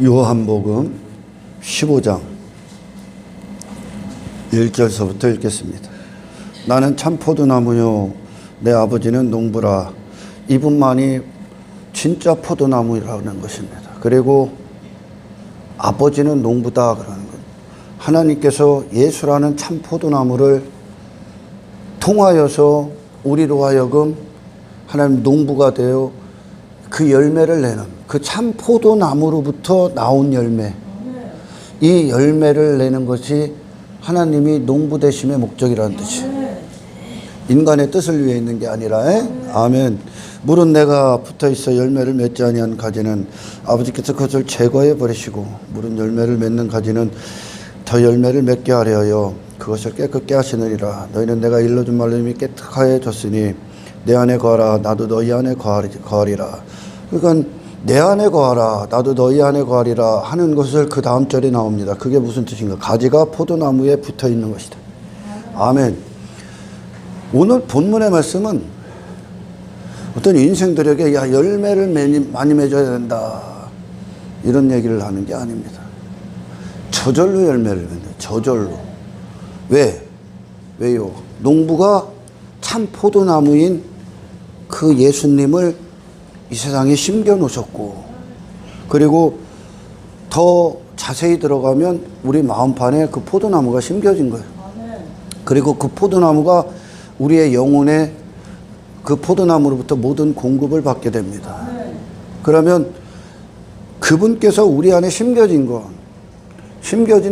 요한복음 15장 1절서부터 읽겠습니다. 나는 참 포도나무요 내 아버지는 농부라. 이분만이 진짜 포도나무라는 것입니다. 그리고 아버지는 농부다 그러는 것. 하나님께서 예수라는 참 포도나무를 통하여서 우리로 하여금 하나님 농부가 되어 그 열매를 내는 그 참 포도나무로부터 나온 열매, 이 열매를 내는 것이 하나님이 농부 되심의 목적이라는 뜻이에요. 인간의 뜻을 위해 있는 게 아니라. 아멘. 물은 내가 붙어있어 열매를 맺지 아니한 가지는 아버지께서 그것을 제거해 버리시고 물은 열매를 맺는 가지는 더 열매를 맺게 하려여 그것을 깨끗게 하시느니라. 너희는 내가 일러준 말로 이미 깨끗하게 졌으니 내 안에 거하라 나도 너희 안에 거하리라. 그러니까 내 안에 거하라 나도 너희 안에 거하리라 하는 것을 그 다음 절에 나옵니다. 그게 무슨 뜻인가? 가지가 포도나무에 붙어 있는 것이다. 아멘. 오늘 본문의 말씀은 어떤 인생들에게 야 열매를 많이 맺어야 된다 이런 얘기를 하는 게 아닙니다. 저절로 열매를 맺는 저절로. 왜요? 농부가 참 포도나무인 그 예수님을 이 세상에 심겨 놓으셨고, 그리고 더 자세히 들어가면 우리 마음판에 그 포도나무가 심겨진 거예요. 그리고 그 포도나무가 우리의 영혼에 그 포도나무로부터 모든 공급을 받게 됩니다. 그러면 그분께서 우리 안에 심겨진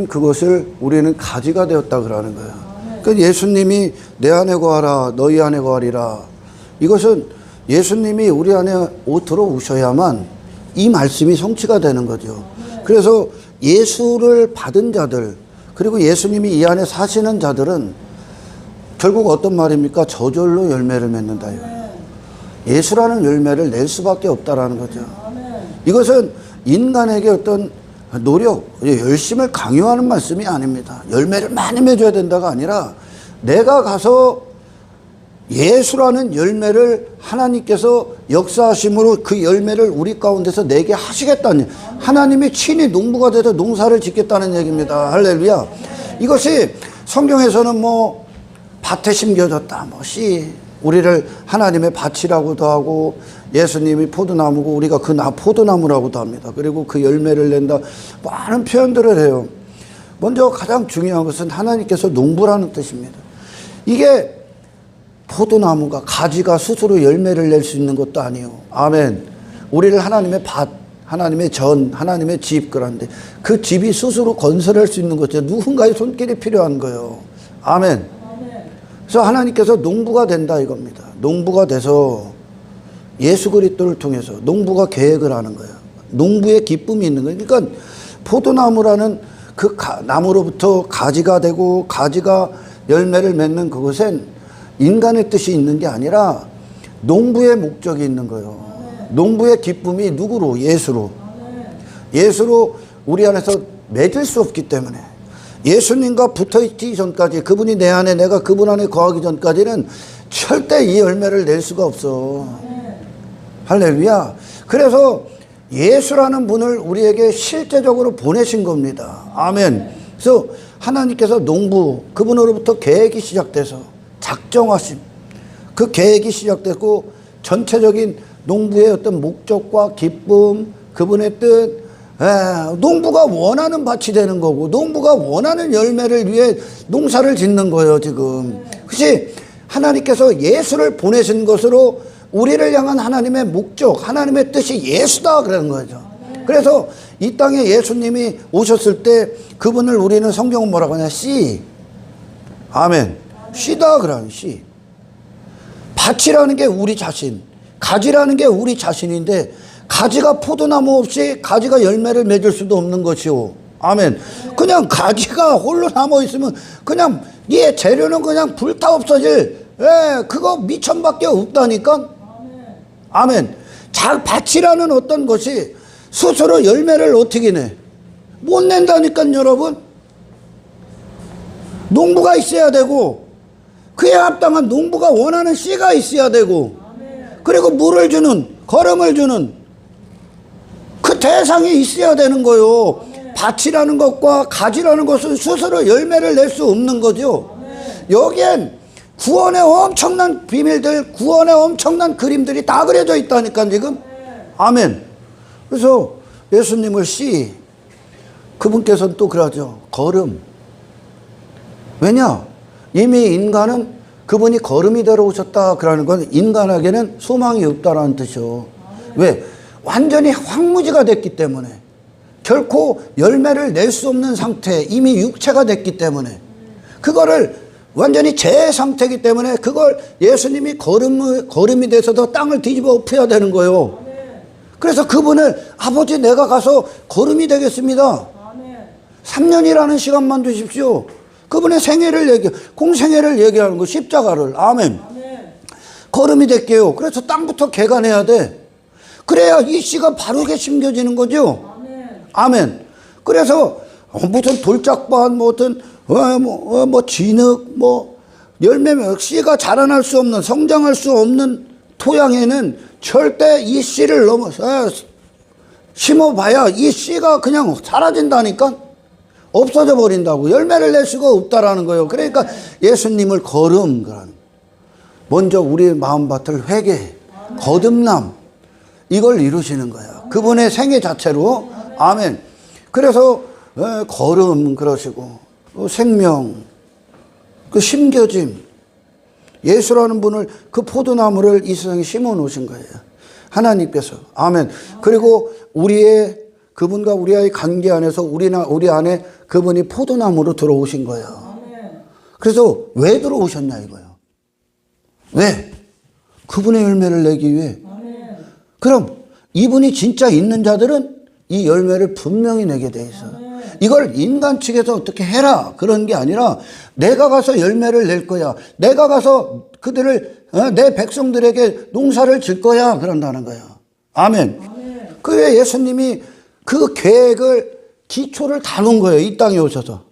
그것을 우리는 가지가 되었다 그러는 거예요. 그러니까 예수님이 내 안에 거하라 너희 안에 거하리라. 이것은 예수님이 우리 안에 들어오셔야만 이 말씀이 성취가 되는 거죠. 그래서 예수를 받은 자들, 그리고 예수님이 이 안에 사시는 자들은 결국 어떤 말입니까? 저절로 열매를 맺는다. 예수라는 열매를 낼 수밖에 없다라는 거죠. 이것은 인간에게 어떤 노력, 열심을 강요하는 말씀이 아닙니다. 열매를 많이 맺어야 된다가 아니라 내가 가서 예수라는 열매를 하나님께서 역사하심으로 그 열매를 우리 가운데서 내게 하시겠다는, 하나님이 친히 농부가 돼서 농사를 짓겠다는 얘기입니다. 할렐루야. 이것이 성경에서는 뭐 밭에 심겨졌다, 씨, 우리를 하나님의 밭이라고도 하고 예수님이 포도나무고 우리가 그 포도나무라고도 합니다. 그리고 그 열매를 낸다, 많은 표현들을 해요. 먼저 가장 중요한 것은 하나님께서 농부라는 뜻입니다. 이게 포도나무가 가지가 스스로 열매를 낼 수 있는 것도 아니에요. 아멘. 우리를 하나님의 밭, 하나님의 전, 하나님의 집 그런데 그 집이 스스로 건설할 수 있는 거죠. 누군가의 손길이 필요한 거예요. 아멘. 그래서 하나님께서 농부가 된다 이겁니다. 농부가 돼서 예수 그리스도를 통해서 농부가 계획을 하는 거예요. 농부의 기쁨이 있는 거예요. 그러니까 포도나무라는 그 나무로부터 가지가 되고 가지가 열매를 맺는 그것엔 인간의 뜻이 있는 게 아니라 농부의 목적이 있는 거예요. 농부의 기쁨이 누구로? 예수로. 예수로 우리 안에서 맺을 수 없기 때문에 예수님과 붙어있기 전까지, 그분이 내 안에 내가 그분 안에 거하기 전까지는 절대 이 열매를 낼 수가 없어. 할렐루야. 그래서 예수라는 분을 우리에게 실제적으로 보내신 겁니다. 아멘. 그래서 하나님께서 농부, 그분으로부터 계획이 시작돼서 작정하심, 그 계획이 시작되고 전체적인 농부의 어떤 목적과 기쁨, 그분의 뜻, 농부가 원하는 밭이 되는 거고 농부가 원하는 열매를 위해 농사를 짓는 거예요 지금. 그렇지? 하나님께서 예수를 보내신 것으로 우리를 향한 하나님의 목적, 하나님의 뜻이 예수다 그러는 거죠. 그래서 이 땅에 예수님이 오셨을 때 그분을 우리는 성경은 뭐라고 하냐? 씨. 아멘. 씨다 그러는 씨. 밭이라는 게 우리 자신, 가지라는 게 우리 자신인데 가지가 포도나무 없이 가지가 열매를 맺을 수도 없는 것이오. 아멘. 그냥 가지가 홀로 남아 있으면 그냥 얘 재료는 그냥 불타 없어질 그거 미천밖에 없다니까. 아멘. 밭이라는 어떤 것이 스스로 열매를 어떻게 내? 못 낸다니까 여러분. 농부가 있어야 되고 그에 합당한 농부가 원하는 씨가 있어야 되고 그리고 물을 주는, 거름을 주는 그 대상이 있어야 되는 거요. 밭이라는 것과 가지라는 것은 스스로 열매를 낼 수 없는 거죠. 여기엔 구원의 엄청난 비밀들, 구원의 엄청난 그림들이 다 그려져 있다니까 지금. 아멘. 그래서 예수님을 그분께서는 또 그러죠. 걸음. 왜냐? 이미 인간은 그분이 걸음이 되러 오셨다 그러는 건 인간에게는 소망이 없다라는 뜻이요. 왜? 완전히 황무지가 됐기 때문에, 결코 열매를 낼 수 없는 상태, 이미 육체가 됐기 때문에, 그거를 완전히 제 상태이기 때문에 그걸 예수님이 걸음이 돼서도 땅을 뒤집어 엎어야 되는 거예요. 그래서 그분을 아버지 내가 가서 걸음이 되겠습니다. 3년이라는 시간만 두십시오. 그분의 생애를 공생애를 얘기하는 거, 십자가를. 아멘. 걸음이 될게요. 그래서 땅부터 개간해야 돼. 그래야 이 씨가 바르게 심겨지는 거죠. 아멘. 그래서 무슨 돌짝밭, 무슨 진흙, 열매 씨가 자라날 수 없는, 성장할 수 없는 토양에는 절대 이 씨를 심어봐야 이 씨가 그냥 사라진다니까. 없어져 버린다고. 열매를 낼 수가 없다라는 거예요. 그러니까 예수님을 걸음, 먼저 우리의 마음밭을 회개, 거듭남, 이걸 이루시는 거야. 그분의 생애 자체로. 아멘. 그래서 걸음 그러시고, 생명, 그 심겨짐, 예수라는 분을, 그 포도나무를 이 세상에 심어 놓으신 거예요. 하나님께서. 아멘. 그리고 그분과 우리와의 관계 안에서 우리 안에 그분이 포도나무로 들어오신 거예요. 그래서 왜 들어오셨냐 이거예요. 왜? 그분의 열매를 내기 위해. 그럼 이분이 진짜 있는 자들은 이 열매를 분명히 내게 돼 있어요. 이걸 인간 측에서 어떻게 해라 그런 게 아니라 내가 가서 열매를 낼 거야. 내가 가서 그들을 내 백성들에게 농사를 질 거야 그런다는 거예요. 아멘. 그게 예수님이 그 계획을 기초를 다 놓은 거예요. 이 땅에 오셔서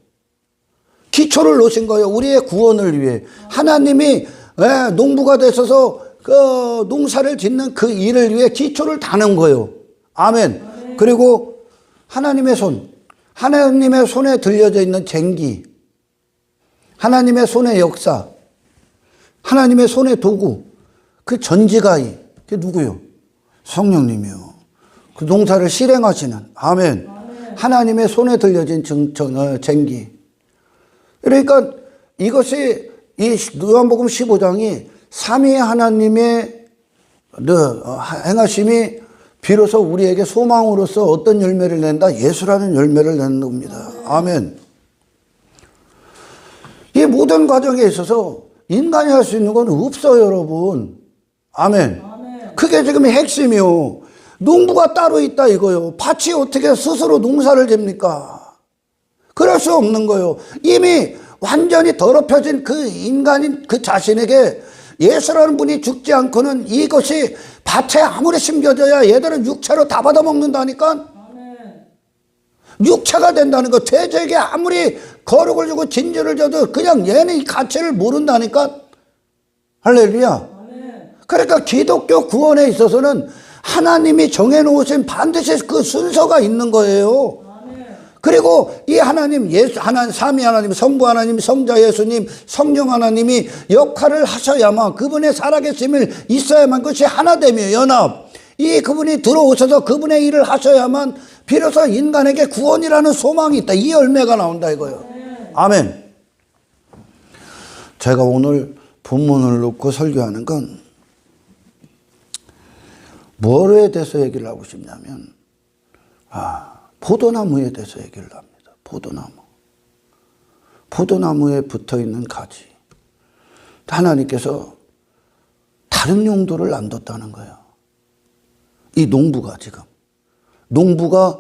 기초를 놓으신 거예요. 우리의 구원을 위해. 하나님이 농부가 되셔서 그 농사를 짓는 그 일을 위해 기초를 다 놓은 거예요. 아멘. 그리고 하나님의 손에 들려져 있는 쟁기, 하나님의 손의 역사, 하나님의 손의 도구, 그 전지가이, 그게 누구요? 성령님이요. 그 농사를 실행하시는. 아멘. 하나님의 손에 들려진 쟁기. 그러니까 이것이 이 요한복음 15장이 삼위의 하나님의 행하심이 비로소 우리에게 소망으로서 어떤 열매를 낸다? 예수라는 열매를 내는 겁니다. 아멘. 이 모든 과정에 있어서 인간이 할 수 있는 건 없어요, 여러분. 아멘. 그게 지금 핵심이요. 농부가 따로 있다 이거요. 밭이 어떻게 스스로 농사를 집니까? 그럴 수 없는 거요. 이미 완전히 더럽혀진 그 인간인 그 자신에게 예수라는 분이 죽지 않고는 이것이 밭에 아무리 심겨져야 얘들은 육체로 다 받아먹는다니까. 육체가 된다는 거. 돼지에게 아무리 거룩을 주고 진주를 줘도 그냥 얘는 이 가치를 모른다니까. 할렐루야. 그러니까 기독교 구원에 있어서는 하나님이 정해놓으신 반드시 그 순서가 있는 거예요. 그리고 이 하나님, 삼위 하나님, 성부 하나님, 성자 예수님, 성령 하나님이 역할을 하셔야만, 그분의 살아계심을 있어야만, 그것이 하나됨이에요. 연합. 그분이 들어오셔서 그분의 일을 하셔야만 비로소 인간에게 구원이라는 소망이 있다. 이 열매가 나온다 이거예요. 아멘. 제가 오늘 본문을 놓고 설교하는 건 뭐에 대해서 얘기를 하고 싶냐면, 포도나무에 대해서 얘기를 합니다. 포도나무에 붙어 있는 가지. 하나님께서 다른 용도를 안 뒀다는 거예요. 이 농부가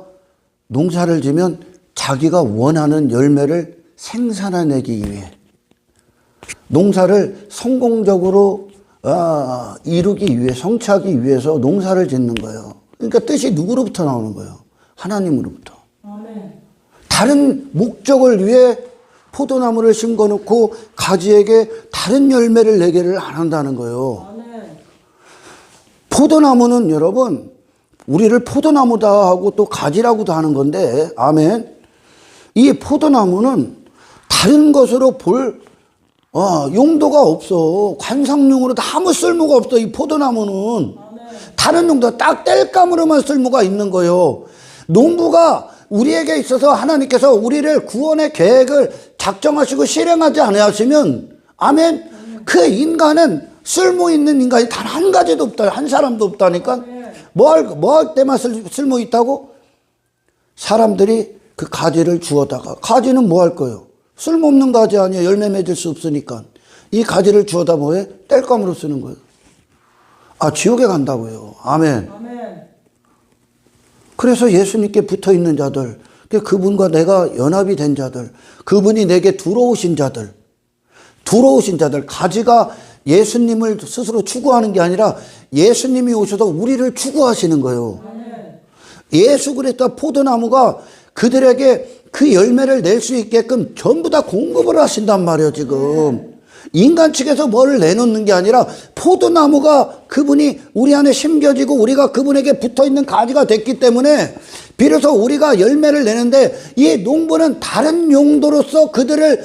농사를 지면 자기가 원하는 열매를 생산해내기 위해, 농사를 성공적으로 이루기 위해, 성취하기 위해서 농사를 짓는 거예요. 그러니까 뜻이 누구로부터 나오는 거예요? 하나님으로부터. 아멘. 다른 목적을 위해 포도나무를 심어놓고 가지에게 다른 열매를 내기를 안 한다는 거예요. 아멘. 포도나무는 여러분, 우리를 포도나무다 하고 또 가지라고도 하는 건데, 아멘. 이 포도나무는 다른 것으로 볼 용도가 없어. 관상용으로 아무 쓸모가 없어. 이 포도나무는 다른 용도, 딱 땔감으로만 쓸모가 있는 거예요. 농부가 우리에게 있어서 하나님께서 우리를 구원의 계획을 작정하시고 실행하지 않으시면, 아멘, 그 인간은 쓸모 있는 인간이 단 한 가지도 없다. 한 사람도 없다니까. 뭐 할 때만 쓸모 있다고? 사람들이 그 가지를 주워다가, 가지는 뭐 할 거예요? 쓸모없는 가지 아니에요. 열매 맺을 수 없으니까. 이 가지를 주워다 뭐해? 땔감으로 쓰는 거예요. 지옥에 간다고요. 아멘. 그래서 예수님께 붙어 있는 자들, 그분과 내가 연합이 된 자들, 그분이 내게 들어오신 자들, 가지가 예수님을 스스로 추구하는 게 아니라 예수님이 오셔서 우리를 추구하시는 거예요. 예수 그리스도 포도나무가 그들에게 그 열매를 낼 수 있게끔 전부 다 공급을 하신단 말이에요, 지금. 인간 측에서 뭐를 내놓는 게 아니라 포도나무가 그분이 우리 안에 심겨지고 우리가 그분에게 붙어 있는 가지가 됐기 때문에 비로소 우리가 열매를 내는데, 이 농부는 다른 용도로서 그들을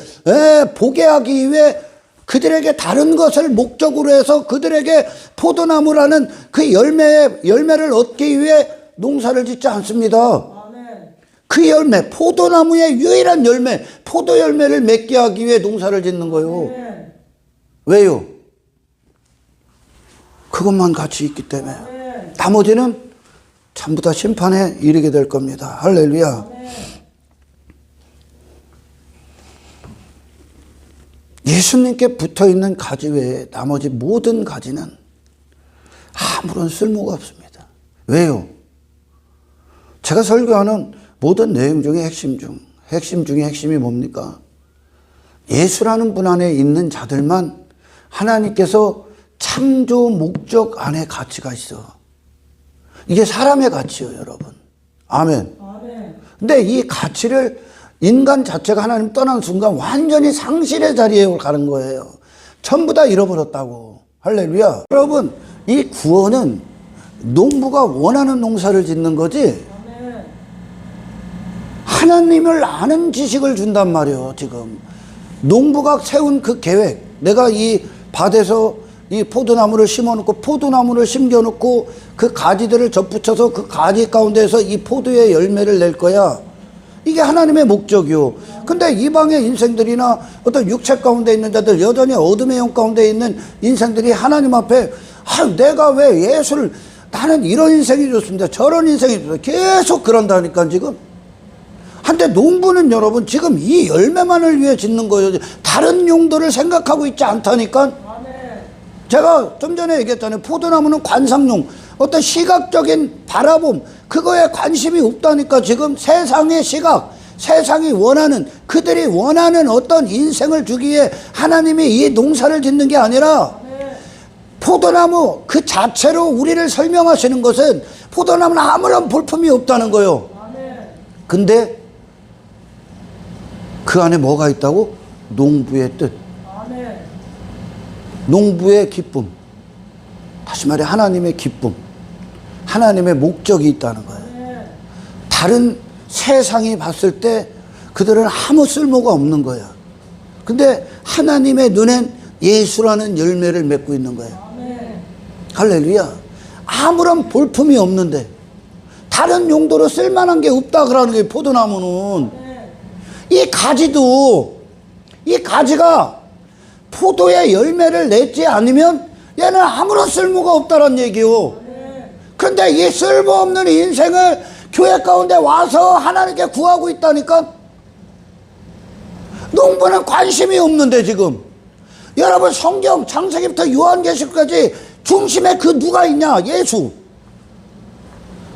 보게 하기 위해 그들에게 다른 것을 목적으로 해서 그들에게 포도나무라는 그 열매를 얻기 위해 농사를 짓지 않습니다. 그 열매, 포도나무의 유일한 열매, 포도 열매를 맺게 하기 위해 농사를 짓는 거예요. 왜요? 그것만 가치 있기 때문에. 나머지는 전부 다 심판에 이르게 될 겁니다. 할렐루야. 예수님께 붙어있는 가지 외에 나머지 모든 가지는 아무런 쓸모가 없습니다. 왜요? 제가 설교하는 모든 내용 중에 핵심 중에 핵심이 뭡니까? 예수라는 분 안에 있는 자들만 하나님께서 창조 목적 안에 가치가 있어. 이게 사람의 가치예요, 여러분. 아멘. 근데 이 가치를 인간 자체가 하나님 떠난 순간 완전히 상실의 자리에 가는 거예요. 전부 다 잃어버렸다고. 할렐루야. 여러분, 이 구원은 농부가 원하는 농사를 짓는 거지, 하나님을 아는 지식을 준단 말이에요, 지금. 농부가 세운 그 계획, 내가 이 밭에서 이 포도나무를 심어놓고 포도나무를 심겨놓고 그 가지들을 접붙여서 그 가지 가운데에서 이 포도의 열매를 낼 거야. 이게 하나님의 목적이요. 근데 이방의 인생들이나 어떤 육체 가운데 있는 자들, 여전히 어둠의 영 가운데 있는 인생들이 하나님 앞에 내가 왜 예수를, 나는 이런 인생이 좋습니다, 저런 인생이 좋습니다, 계속 그런다니까 지금. 한데 농부는 여러분 지금 이 열매만을 위해 짓는 거예요. 다른 용도를 생각하고 있지 않다니까. 제가 좀 전에 얘기했잖아요. 포도나무는 관상용, 어떤 시각적인 바라봄, 그거에 관심이 없다니까. 지금 세상의 시각, 세상이 원하는, 그들이 원하는 어떤 인생을 주기 위해 하나님이 이 농사를 짓는 게 아니라, 포도나무 그 자체로 우리를 설명하시는 것은 포도나무는 아무런 볼품이 없다는 거예요. 근데 그 안에 뭐가 있다고? 농부의 뜻, 농부의 기쁨, 다시 말해 하나님의 기쁨, 하나님의 목적이 있다는 거예요. 다른 세상이 봤을 때 그들은 아무 쓸모가 없는 거야. 근데 하나님의 눈엔 예수라는 열매를 맺고 있는 거예요. 할렐루야. 아무런 볼품이 없는데 다른 용도로 쓸만한 게 없다 그러는 게 포도나무는. 이 가지도, 이 가지가 포도의 열매를 맺지 않으면 얘는 아무런 쓸모가 없다는 얘기요. 그런데 이 쓸모없는 인생을 교회 가운데 와서 하나님께 구하고 있다니까. 농부는 관심이 없는데 지금. 여러분 성경 창세기부터 요한계시록까지 중심에 그 누가 있냐? 예수.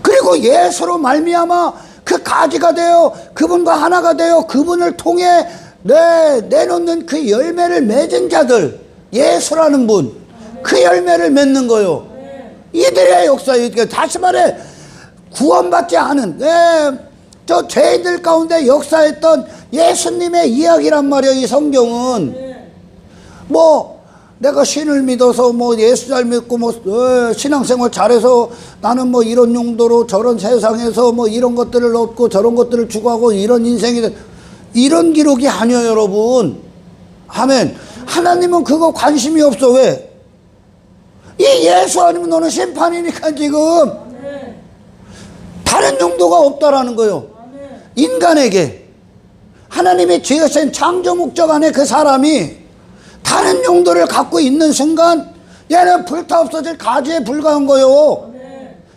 그리고 예수로 말미암아 그 가지가 되어 그분과 하나가 되어 그분을 통해 내놓는 그 열매를 맺은 자들, 예수라는 분, 그 열매를 맺는 거요. 이들의 역사예요. 다시 말해 구원받지 않은 저 죄인들 가운데 역사했던 예수님의 이야기란 말이에요. 이 성경은 뭐 내가 신을 믿어서 뭐 예수 잘 믿고 뭐 신앙생활 잘해서 나는 뭐 이런 용도로 저런 세상에서 뭐 이런 것들을 얻고 저런 것들을 추구하고 이런 인생이 이런 기록이 아니에요, 여러분. 아멘. 하나님은 그거 관심이 없어. 왜? 이 예수 아니면 너는 심판이니까 지금. 다른 용도가 없다라는 거예요. 인간에게 하나님의 지으신 창조 목적 안에 그 사람이 다른 용도를 갖고 있는 순간 얘는 불타 없어질 가지에 불과한 거예요.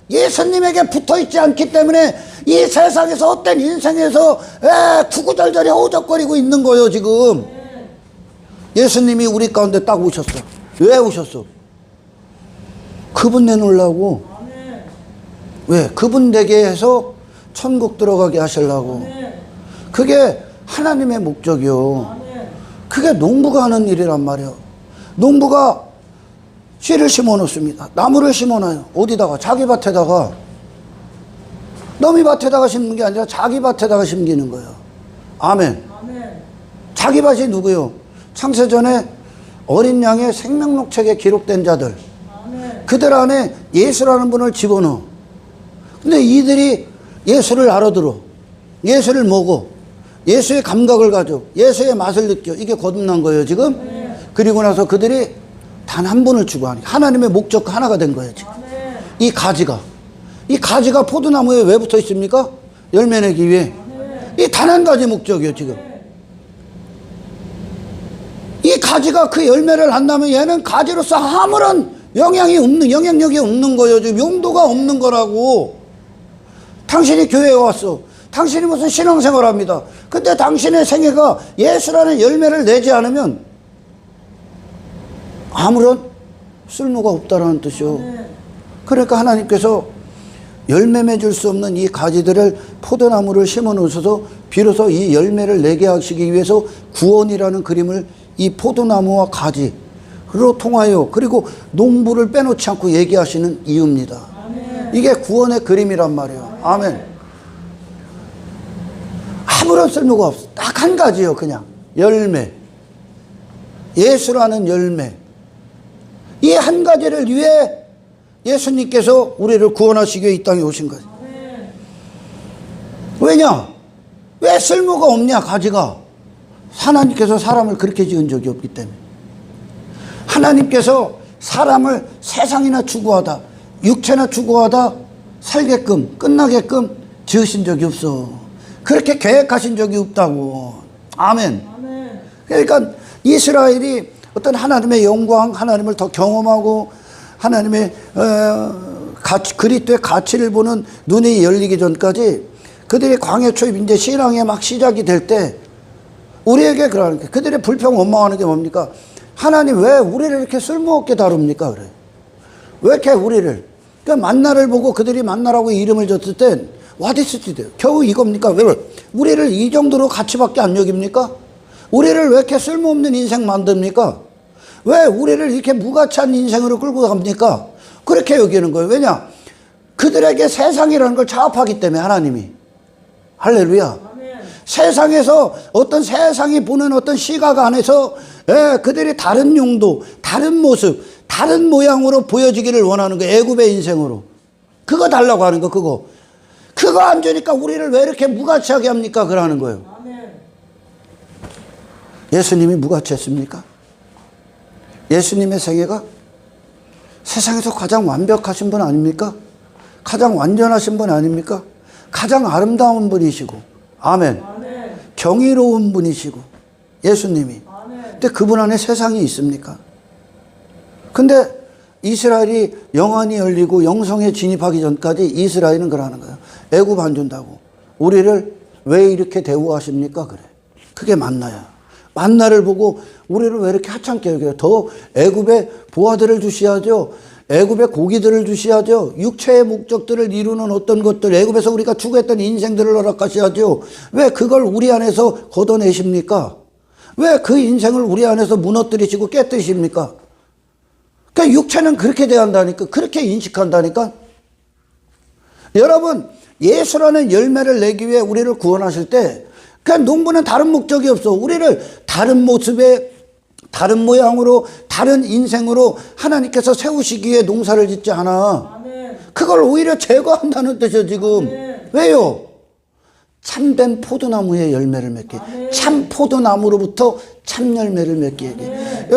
예수님에게 붙어있지 않기 때문에 이 세상에서 어떤 인생에서 구구절절히 허우적거리고 있는 거예요 지금. 예수님이 우리 가운데 딱 오셨어. 왜 오셨어? 그분 내놓으려고. 왜? 그분 되게 해서 천국 들어가게 하시려고. 그게 하나님의 목적이요. 그게 농부가 하는 일이란 말이에요. 농부가 씨를 심어 놓습니다. 나무를 심어 놔요. 어디다가? 자기 밭에다가. 남의 밭에다가 심는 게 아니라 자기 밭에다가 심기는 거예요. 아멘. 자기 밭이 누구요? 창세전에 어린 양의 생명록책에 기록된 자들. 그들 안에 예수라는 분을 집어넣어. 근데 이들이 예수를 알아들어. 예수를 먹어. 예수의 감각을 가져. 예수의 맛을 느껴. 이게 거듭난 거예요 지금. 그리고 나서 그들이 단 한 분을 추구하니까 하나님의 목적 하나가 된 거예요 지금. 이 가지가 포도나무에 왜 붙어 있습니까? 열매 내기 위해. 이 단 한 가지 목적이에요 지금. 이 가지가 그 열매를 한다면 얘는 가지로서 아무런 영향력이 없는 거예요 지금. 용도가 없는 거라고. 당신이 교회에 왔어. 당신이 무슨 신앙생활 합니다. 근데 당신의 생애가 예수라는 열매를 내지 않으면 아무런 쓸모가 없다라는 뜻이요. 그러니까 하나님께서 열매 맺을 수 없는 이 가지들을 포도나무를 심어 놓으셔서 비로소 이 열매를 내게 하시기 위해서 구원이라는 그림을 이 포도나무와 가지로 통하여 그리고 농부를 빼놓지 않고 얘기하시는 이유입니다. 이게 구원의 그림이란 말이에요. 아멘. 아무런 쓸모가 없어. 딱 한 가지요. 그냥 열매. 예수라는 열매. 이 한 가지를 위해 예수님께서 우리를 구원하시기 위해 이 땅에 오신 거예요. 왜냐? 왜 쓸모가 없냐 가지가? 하나님께서 사람을 그렇게 지은 적이 없기 때문에. 하나님께서 사람을 세상이나 추구하다 육체나 추구하다 살게끔 끝나게끔 지으신 적이 없어. 그렇게 계획하신 적이 없다고. 아멘. 그러니까 이스라엘이 어떤 하나님의 영광, 하나님을 더 경험하고 하나님의 그리스도의 가치를 보는 눈이 열리기 전까지 그들이 광야 초입 이제 신앙에 막 시작이 될 때 우리에게 그러는 게 그들의 불평 원망하는 게 뭡니까? 하나님 왜 우리를 이렇게 쓸모없게 다룹니까? 그래. 왜 이렇게 우리를? 그러니까 만나를 보고 그들이 만나라고 이름을 줬을 땐 와디스티드 겨우 이겁니까? 왜 우리를 이 정도로 가치밖에 안 여깁니까? 우리를 왜 이렇게 쓸모없는 인생 만듭니까? 왜 우리를 이렇게 무가치한 인생으로 끌고 갑니까? 그렇게 여기는 거예요. 왜냐? 그들에게 세상이라는 걸 차업하기 때문에 하나님이. 할렐루야. 세상에서 어떤 세상이 보는 어떤 시각 안에서 그들이 다른 용도, 다른 모습, 다른 모양으로 보여지기를 원하는 거예요. 애굽의 인생으로. 그거 달라고 하는 거 그거. 그거 안 주니까 우리를 왜 이렇게 무가치하게 합니까? 그러는 거예요. 예수님이 무가치했습니까? 예수님의 생애가 세상에서 가장 완벽하신 분 아닙니까? 가장 완전하신 분 아닙니까? 가장 아름다운 분이시고 아멘. 경이로운 분이시고 예수님이. 근데 그분 안에 세상이 있습니까? 근데 이스라엘이 영안이 열리고 영성에 진입하기 전까지 이스라엘은 그러는 거예요. 애굽 안 준다고. 우리를 왜 이렇게 대우하십니까? 그래. 그게 만나야. 만나를 보고 우리를 왜 이렇게 하찮게 여겨요? 더 애굽의 보화들을 주셔야죠. 애굽의 고기들을 주셔야죠. 육체의 목적들을 이루는 어떤 것들, 애굽에서 우리가 추구했던 인생들을 허락하셔야죠. 왜 그걸 우리 안에서 걷어내십니까? 왜 그 인생을 우리 안에서 무너뜨리시고 깨뜨리십니까? 그러니까 육체는 그렇게 대한다니까, 그렇게 인식한다니까. 여러분, 예수라는 열매를 내기 위해 우리를 구원하실 때 그냥 농부는 다른 목적이 없어. 우리를 다른 모습의 다른 모양으로 다른 인생으로 하나님께서 세우시기에 농사를 짓지 않아. 그걸 오히려 제거한다는 뜻이에요 지금. 왜요? 참된 포도나무의 열매를 맺게, 참 포도나무로부터 참 열매를 맺게 얘기해.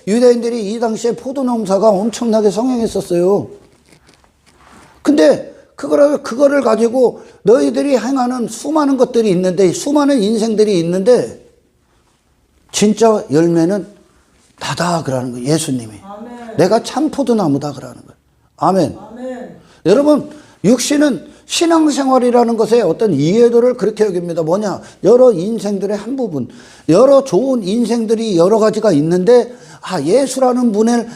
유대인들이 이 당시에 포도 농사가 엄청나게 성행했었어요. 근데 그거를 가지고 너희들이 행하는 수많은 것들이 있는데, 수많은 인생들이 있는데 진짜 열매는 나다 그러는 거예요. 예수님이. 아멘. 내가 참 포도나무다 그러는 거예요. 아멘. 아멘. 여러분, 육신은 신앙생활이라는 것에 어떤 이해도를 그렇게 여깁니다. 뭐냐? 여러 인생들의 한 부분, 여러 좋은 인생들이 여러 가지가 있는데, 예수라는 분을,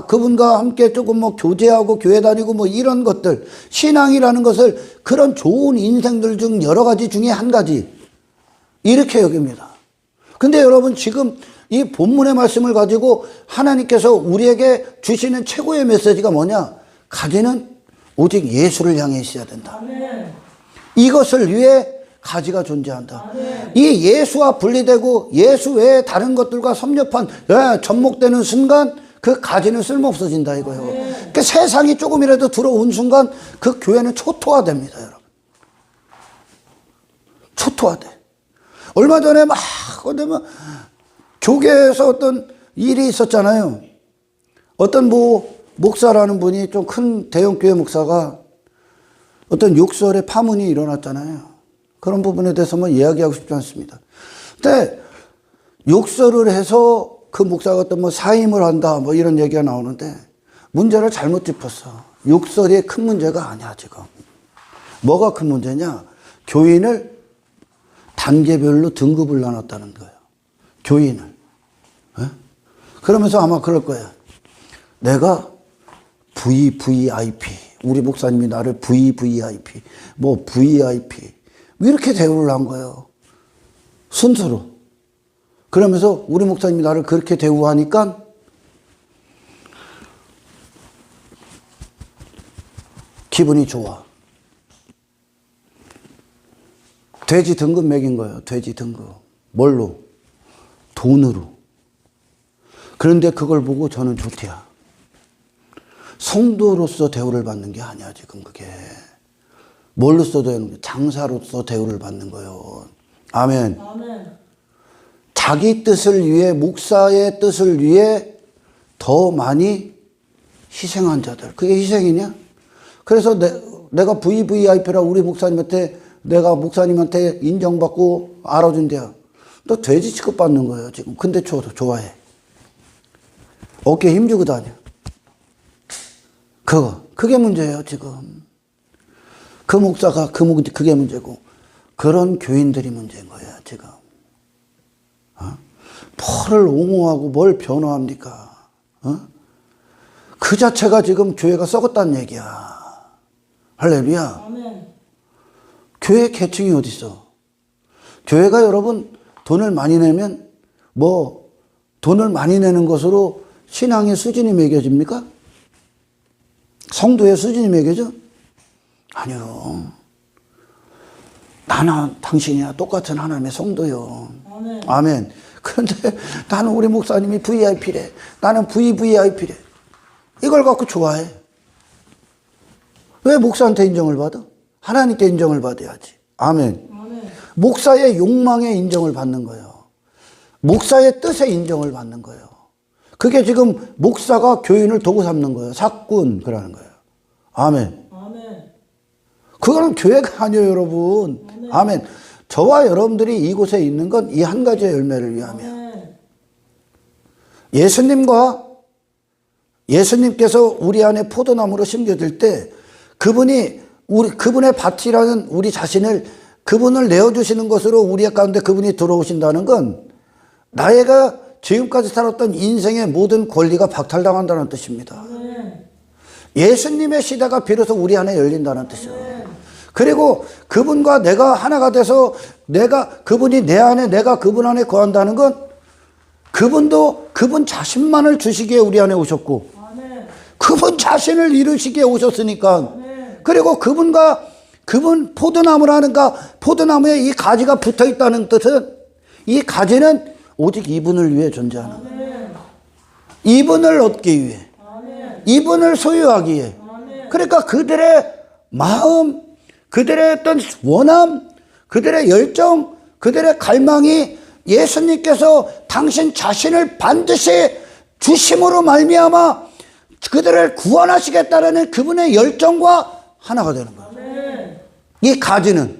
그분과 함께 조금 뭐 교제하고 교회 다니고 뭐 이런 것들, 신앙이라는 것을 그런 좋은 인생들 중 여러 가지 중에 한 가지, 이렇게 여깁니다. 근데 여러분, 지금 이 본문의 말씀을 가지고 하나님께서 우리에게 주시는 최고의 메시지가 뭐냐? 가지는 오직 예수를 향해 있어야 된다. 아멘. 이것을 위해 가지가 존재한다. 아멘. 이 예수와 분리되고 예수 외에 다른 것들과 섭렵한 접목되는 순간 그 가지는 쓸모없어진다 이거예요. 그러니까 세상이 조금이라도 들어온 순간 그 교회는 초토화됩니다. 여러분. 초토화돼. 얼마 전에 막 교계에서 어떤 일이 있었잖아요. 어떤 목사라는 분이 좀 큰 대형교회 목사가 어떤 욕설의 파문이 일어났잖아요. 그런 부분에 대해서 뭐 이야기하고 싶지 않습니다. 근데 욕설을 해서 그 목사가 어떤 뭐 사임을 한다 뭐 이런 얘기가 나오는데 문제를 잘못 짚었어. 욕설이 큰 문제가 아니야 지금. 뭐가 큰 문제냐? 교인을 단계별로 등급을 나눴다는 거예요. 교인을. 그러면서 아마 그럴 거예요. 내가 VVIP, 우리 목사님이 나를 VVIP, 뭐 VIP, 이렇게 대우를 한 거예요. 순서로. 그러면서 우리 목사님이 나를 그렇게 대우하니까 기분이 좋아. 돼지 등급 매긴 거예요. 돼지 등급. 뭘로? 돈으로. 그런데 그걸 보고 저는 좋대요. 성도로서 대우를 받는 게 아니야 지금 그게. 뭘로서 대우는 장사로서 대우를 받는 거예요. 아멘. 아멘. 자기 뜻을 위해, 목사의 뜻을 위해 더 많이 희생한 자들. 그게 희생이냐? 그래서 내가 VVIP라 우리 목사님한테, 내가 목사님한테 인정받고 알아준대요. 너 돼지 취급받는 거예요 지금. 근데 좋아해. 어깨에 힘주고 다녀. 그게 문제예요 지금. 그 목사가 그게 문제고, 그런 교인들이 문제인 거예요 지금. 뭐를 옹호하고 뭘 변호합니까? 그 자체가 지금 교회가 썩었다는 얘기야. 할렐루야. 아멘. 교회 계층이 어디 있어? 교회가 여러분 돈을 많이 내면 돈을 많이 내는 것으로 신앙의 수준이 매겨집니까? 성도의 수준이 매겨져? 아니요. 나나 당신이나 똑같은 하나님의 성도요. 아멘. 아멘. 그런데 나는 우리 목사님이 VIP래. 나는 VVIP래. 이걸 갖고 좋아해. 왜 목사한테 인정을 받아? 하나님께 인정을 받아야지. 아멘. 아멘. 목사의 욕망에 인정을 받는 거예요. 목사의 뜻에 인정을 받는 거예요. 그게 지금 목사가 교인을 도구 삼는 거예요. 사꾼 그러는 거예요. 아멘. 아멘. 그거는 교회가 아니에요, 여러분. 아멘. 아멘. 저와 여러분들이 이곳에 있는 건 이 한 가지의 열매를 위함이야. 아멘. 예수님께서 우리 안에 포도나무로 심겨질 때 그분의 밭이라는 우리 자신을, 그분을 내어주시는 것으로 우리 가운데 그분이 들어오신다는 건 나의가 지금까지 살았던 인생의 모든 권리가 박탈당한다는 뜻입니다. 아멘. 예수님의 시대가 비로소 우리 안에 열린다는 뜻이에요. 아멘. 그리고 그분과 내가 하나가 돼서 그분이 내 안에, 내가 그분 안에 거한다는 건 그분도 그분 자신만을 주시기에 우리 안에 오셨고, 아멘. 그분 자신을 이루시기에 오셨으니까, 아멘. 그리고 그분 포도나무라는가, 포도나무에 이 가지가 붙어 있다는 뜻은 이 가지는 오직 이분을 위해 존재하는 거예요. 이분을 얻기 위해, 이분을 소유하기 위해. 그러니까 그들의 마음, 그들의 어떤 원함, 그들의 열정, 그들의 갈망이 예수님께서 당신 자신을 반드시 주심으로 말미암아 그들을 구원하시겠다라는 그분의 열정과 하나가 되는 거예요. 이 가지는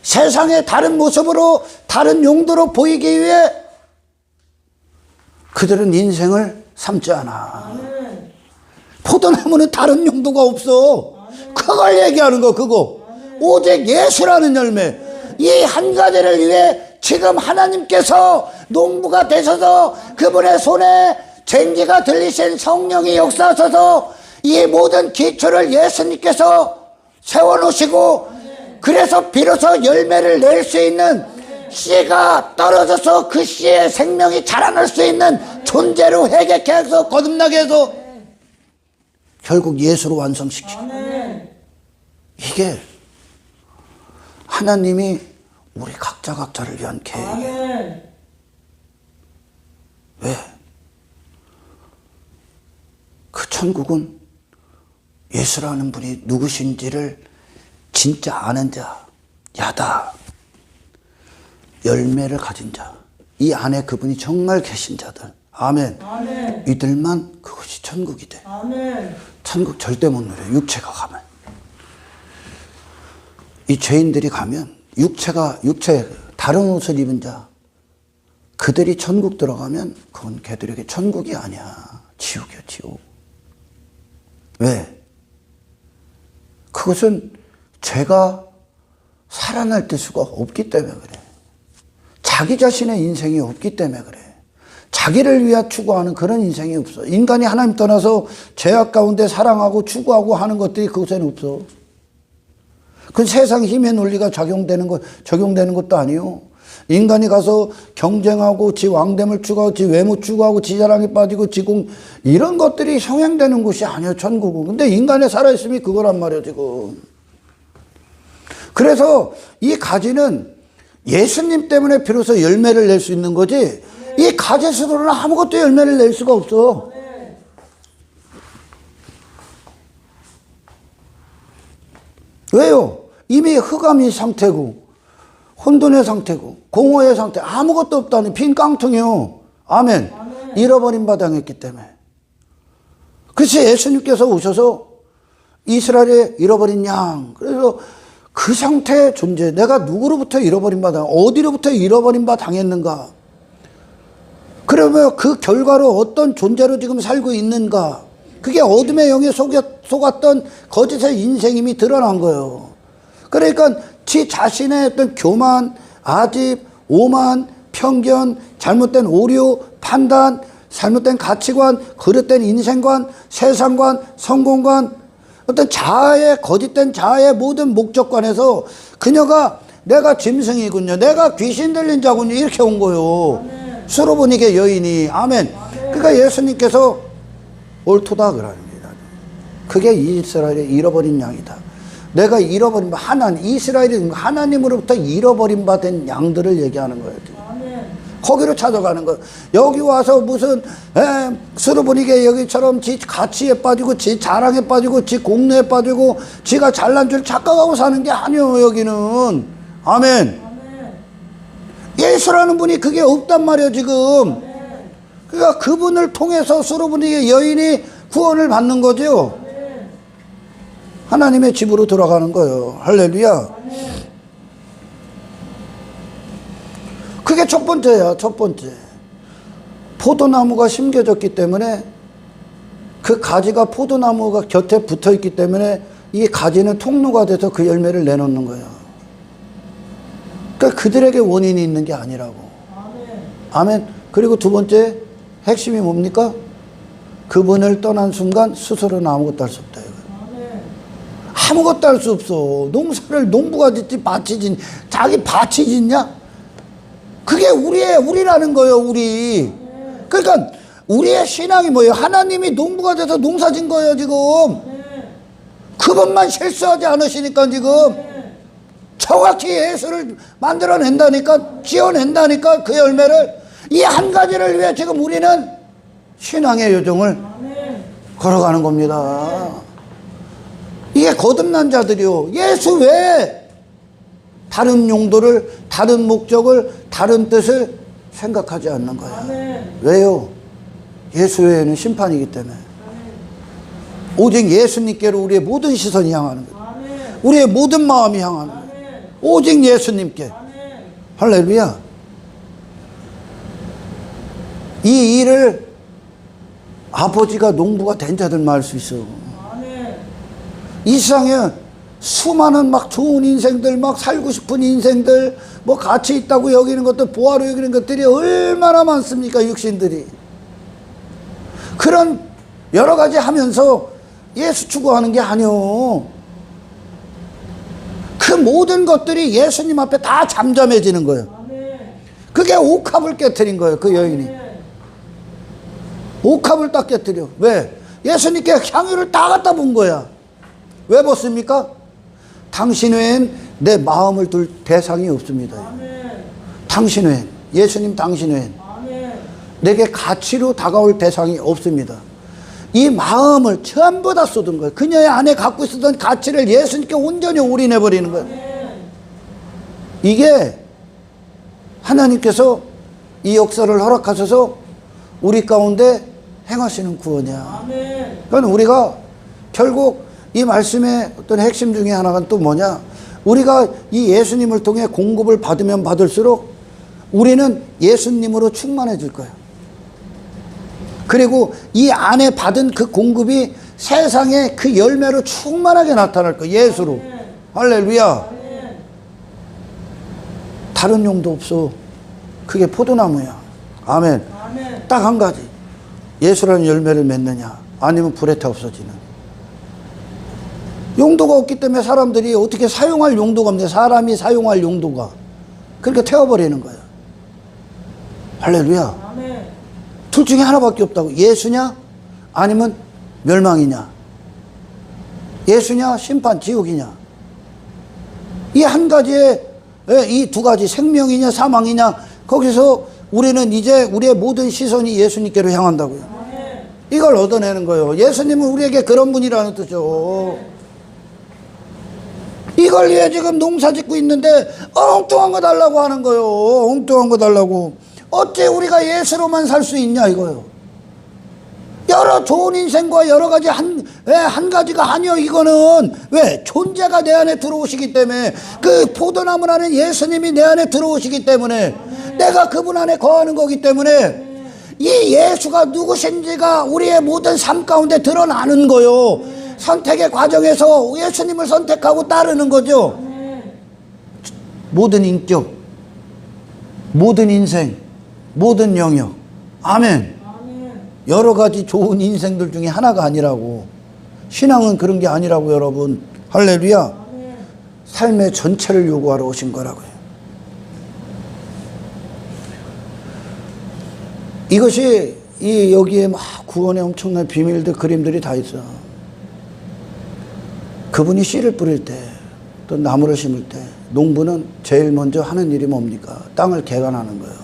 세상의 다른 모습으로, 다른 용도로 보이기 위해 그들은 인생을 삼지 않아. 포도나무는 다른 용도가 없어. 그걸 얘기하는 거, 그거. 오직 예수라는 열매. 이 한 가지를 위해 지금 하나님께서 농부가 되셔서 그분의 손에 쟁기가 들리신 성령이 역사하셔서 이 모든 기초를 예수님께서 세워놓으시고, 그래서 비로소 열매를 낼 수 있는, 씨가 떨어져서 그 씨의 생명이 자라날 수 있는 존재로 회개케 해서 거듭나게 해서 결국 예수로 완성시키고. 이게 하나님이 우리 각자를 위한 계획이에요. 왜? 그 천국은 예수라는 분이 누구신지를 진짜 아는 자, 야다, 열매를 가진 자, 이 안에 그분이 정말 계신 자들, 아멘. 이들만 그것이 천국이 돼. 천국 절대 못 누려. 육체가 가면, 이 죄인들이 가면, 육체 다른 옷을 입은 자, 그들이 천국 들어가면 그건 걔들에게 천국이 아니야. 지옥이야, 지옥. 왜? 그것은 죄가 살아날 때 수가 없기 때문에 그래. 자기 자신의 인생이 없기 때문에 그래. 자기를 위해 추구하는 그런 인생이 없어. 인간이 하나님 떠나서 죄악 가운데 사랑하고 추구하고 하는 것들이 그곳에는 없어. 그건 세상 힘의 논리가 적용되는 것도 아니요. 인간이 가서 경쟁하고 지 왕됨을 추구하고 지 외모 추구하고 지 자랑에 빠지고 이런 것들이 성행되는 곳이 아니에요, 천국은. 근데 인간에 살아있음이 그거란 말이에요, 지금. 그래서 이 가지는 예수님 때문에 비로소 열매를 낼 수 있는 거지, 이 가지 스스로는 아무것도 열매를 낼 수가 없어. 왜요? 이미 흑암의 상태고 혼돈의 상태고 공허의 상태, 아무것도 없다니 빈 깡통이요. 아멘. 잃어버린 바 당했기 때문에. 그래서 예수님께서 오셔서 이스라엘의 잃어버린 양, 그래서 그 상태의 존재, 내가 누구로부터 잃어버린 바 어디로부터 잃어버린 바 당했는가, 그러면 그 결과로 어떤 존재로 지금 살고 있는가, 그게 어둠의 영에 속았던 거짓의 인생임이 드러난 거예요. 그러니까 지 자신의 어떤 교만, 아집, 오만, 편견, 잘못된 오류, 판단, 잘못된 가치관, 그릇된 인생관, 세상관, 성공관, 어떤 자아의, 거짓된 자아의 모든 목적관에서 그녀가 내가 짐승이군요, 내가 귀신 들린 자군요, 이렇게 온 거예요. 수로보니게 여인이. 아멘. 그러니까 예수님께서 옳도다 그럽니다. 그게 이스라엘의 잃어버린 양이다. 내가 잃어버린 바, 이스라엘이 하나님으로부터 잃어버린 바 된 양들을 얘기하는 거예요. 거기로 찾아가는 거예요. 여기 와서 무슨 수로보니게 여기처럼 지 가치에 빠지고 지 자랑에 빠지고 지 공로에 빠지고 지가 잘난 줄 착각하고 사는 게 아니에요, 여기는. 아멘. 예수라는 분이 그게 없단 말이에요, 지금. 그러니까 그분을 통해서 수로보니게 여인이 구원을 받는 거죠. 하나님의 집으로 들어가는 거예요. 할렐루야. 그게 첫 번째야, 첫 번째. 포도나무가 심겨졌기 때문에, 그 가지가 포도나무가 곁에 붙어 있기 때문에 이 가지는 통로가 돼서 그 열매를 내놓는 거예요. 그러니까 그들에게 원인이 있는 게 아니라고. 아멘. 그리고 두 번째 핵심이 뭡니까? 그분을 떠난 순간 스스로는 아무것도 할 수 없다. 아무것도 할 수 없어. 농사를 농부가 짓지, 밭이 짓니? 자기 밭이 짓냐? 그게 우리라는 거예요, 우리. 그러니까 우리의 신앙이 뭐예요? 하나님이 농부가 돼서 농사 짓 거예요, 지금. 그것만 실수하지 않으시니까 지금 정확히 예수를 만들어낸다니까, 지어낸다니까, 그 열매를. 이 한 가지를 위해 지금 우리는 신앙의 여정을 걸어가는 겁니다. 이게 거듭난 자들이요. 예수 외에 다른 용도를, 다른 목적을, 다른 뜻을 생각하지 않는 거예요. 왜요? 예수 외에는 심판이기 때문에. 오직 예수님께로 우리의 모든 시선이 향하는 거예요. 우리의 모든 마음이 향하는 거예요. 오직 예수님께. 할렐루야. 이 일을 아버지가 농부가 된 자들만 할 수 있어. 이 세상에 수많은 막 좋은 인생들, 막 살고 싶은 인생들, 뭐 가치 있다고 여기는 것들, 보아로 여기는 것들이 얼마나 많습니까, 육신들이. 그런 여러 가지 하면서 예수 추구하는 게 아니오. 그 모든 것들이 예수님 앞에 다 잠잠해지는 거예요. 그게 옥합을 깨뜨린 거예요, 그 여인이. 옥합을 딱 깨뜨려. 왜? 예수님께 향유를 다 갖다 본 거야. 왜 벗습니까? 당신 외엔 내 마음을 둘 대상이 없습니다. 당신 외엔, 예수님 당신 외엔 내게 가치로 다가올 대상이 없습니다. 이 마음을 전부 다 쏟은 거예요. 그녀의 안에 갖고 있었던 가치를 예수님께 온전히 올인해버리는 거예요. 이게 하나님께서 이 역사를 허락하셔서 우리 가운데 행하시는 구원이야. 그러니까 우리가 결국 이 말씀의 어떤 핵심 중에 하나가 또 뭐냐? 우리가 이 예수님을 통해 공급을 받으면 받을수록 우리는 예수님으로 충만해질 거예요. 그리고 이 안에 받은 그 공급이 세상에 그 열매로 충만하게 나타날 거예요. 예수로. 할렐루야. 다른 용도 없어. 그게 포도나무야. 아멘. 딱 한 가지. 예수라는 열매를 맺느냐, 아니면 불에 타 없어지는. 용도가 없기 때문에 사람들이 어떻게 사용할 용도가 없네. 사람이 사용할 용도가. 그렇게 태워버리는 거예요. 할렐루야. 둘 중에 하나밖에 없다고. 예수냐, 아니면 멸망이냐. 예수냐, 심판, 지옥이냐. 이 한 가지에, 이 두 가지, 생명이냐, 사망이냐. 거기서 우리는 이제 우리의 모든 시선이 예수님께로 향한다고요. 이걸 얻어내는 거예요. 예수님은 우리에게 그런 분이라는 뜻이죠. 이걸 위해 지금 농사 짓고 있는데 엉뚱한 거 달라고 하는 거예요. 엉뚱한 거 달라고. 어째 우리가 예수로만 살 수 있냐 이거예요. 여러 좋은 인생과 여러 가지 한 가지가 아니요. 이거는 왜? 존재가 내 안에 들어오시기 때문에, 그 포도나무 안에 예수님이 내 안에 들어오시기 때문에, 내가 그분 안에 거하는 거기 때문에 이 예수가 누구신지가 우리의 모든 삶 가운데 드러나는 거요. 선택의 과정에서 예수님을 선택하고 따르는 거죠. 모든 인격, 모든 인생, 모든 영역. 아멘. 여러 가지 좋은 인생들 중에 하나가 아니라고. 신앙은 그런 게 아니라고, 여러분. 할렐루야. 삶의 전체를 요구하러 오신 거라고요. 이것이 여기에 막 구원의 엄청난 비밀들, 그림들이 다 있어. 그분이 씨를 뿌릴 때, 또 나무를 심을 때, 농부는 제일 먼저 하는 일이 뭡니까? 땅을 개간하는 거예요.